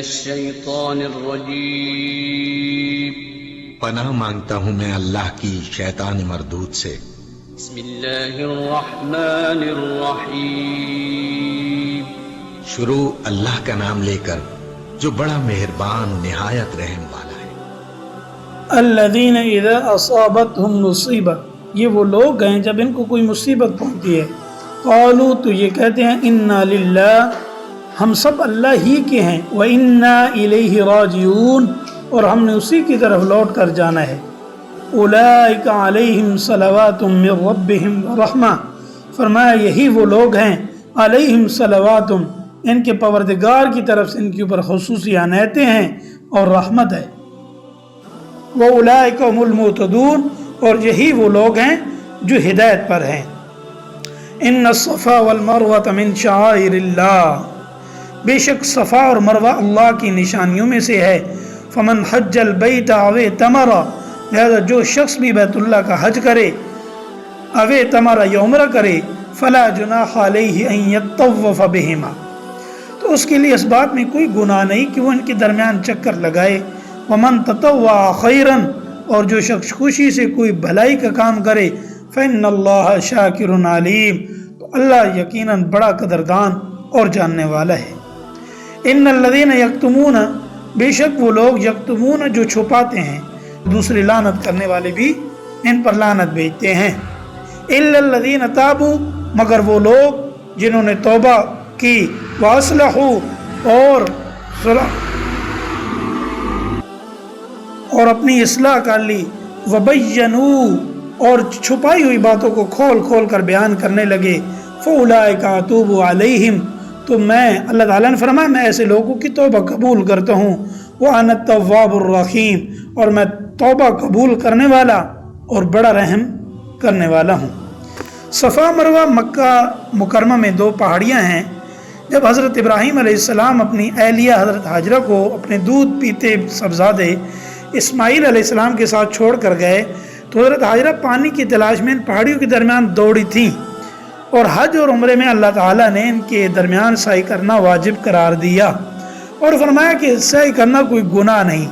الشيطان الرجيم پناہ مانگتا ہوں میں اللہ کی شیطان مردود سے۔ بسم اللہ الرحمن الرحیم شروع اللہ کا نام لے کر جو بڑا مہربان نہایت رحم والا ہے۔ الذین اذا اصابتهم مصیبہ، یہ وہ لوگ ہیں جب ان کو کوئی مصیبت پہنچتی ہے، قالوا تو یہ کہتے ہیں انا للہ، ہم سب اللہ ہی کے ہیں، وَإِنَّا إِلَيْهِ راجعون، اور ہم نے اسی کی طرف لوٹ کر جانا ہے۔ اولئک علیہم صلوات من ربہم ورحمہ، فرمایا یہی وہ لوگ ہیں، علیہم صلوات، ان کے پروردگار کی طرف سے ان کے اوپر خصوصی عنایتیں ہیں اور رحمت ہے۔ وَأُولَئِكَ هُمُ الْمُهْتَدُونَ، اور یہی وہ لوگ ہیں جو ہدایت پر ہیں۔ ان الصفا والمروہ من شعائر اللہ، بے شک صفا اور مروہ اللہ کی نشانیوں میں سے ہے۔ فمن حج البیت او اعتمر، لہذا جو شخص بھی بیت اللہ کا حج کرے، او اعتمر یا عمرہ کرے، فلا جناح علیہ ان یطوف بہما، تو اس کے لیے اس بات میں کوئی گناہ نہیں کہ وہ ان کے درمیان چکر لگائے۔ ومن تطوع خیرا، اور جو شخص خوشی سے کوئی بھلائی کا کام کرے، فإن اللہ شاکر علیم، تو اللہ یقیناً بڑا قدردان اور جاننے والا ہے۔ ان الذین یکتمون، بے شک وہ لوگ یکتمون جو چھپاتے ہیں، دوسرے لعنت کرنے والے بھی ان پر لعنت بھیجتے ہیں۔ الا الذین تابوا، مگر وہ لوگ جنہوں نے توبہ کی، واصلحوا، اور اپنی اصلاح کر لی، وبینوا، اور چھپائی ہوئی باتوں کو کھول کھول کر بیان کرنے لگے، فاولئک اتوب علیہم، تو میں اللہ تعالیٰ نے فرمایا میں ایسے لوگوں کی توبہ قبول کرتا ہوں، وَأَنَا التَّوَّابُ الرَّحِيمُ، اور میں توبہ قبول کرنے والا اور بڑا رحم کرنے والا ہوں۔ صفا مروہ مکہ مکرمہ میں دو پہاڑیاں ہیں۔ جب حضرت ابراہیم علیہ السلام اپنی اہلیہ حضرت حاجرہ کو اپنے دودھ پیتے صاحبزادے اسماعیل علیہ السلام کے ساتھ چھوڑ کر گئے تو حضرت حاجرہ پانی کی تلاش میں ان پہاڑیوں کے درمیان دوڑی تھیں، اور حج اور عمرے میں اللہ تعالیٰ نے ان کے درمیان سعی کرنا واجب قرار دیا اور فرمایا کہ سعی کرنا کوئی گناہ نہیں۔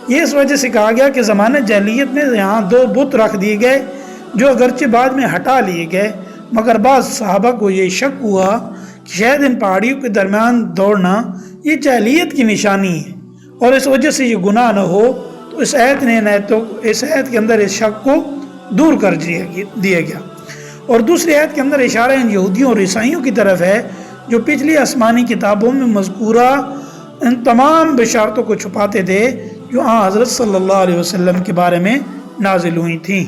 یہ اس وجہ سے کہا گیا کہ زمانہ جاہلیت میں یہاں دو بت رکھ دیے گئے جو اگرچہ بعد میں ہٹا لیے گئے، مگر بعض صحابہ کو یہ شک ہوا کہ شاید ان پہاڑیوں کے درمیان دوڑنا یہ جاہلیت کی نشانی ہے اور اس وجہ سے یہ گناہ نہ ہو، تو اس آیت کے اندر اس شک کو دور کر دیا گیا۔ اور دوسری آیت کے اندر اشارہ ان یہودیوں اور عیسائیوں کی طرف ہے جو پچھلی آسمانی کتابوں میں مذکورہ ان تمام بشارتوں کو چھپاتے تھے جو حضرت صلی اللہ علیہ وسلم کے بارے میں نازل ہوئی تھیں۔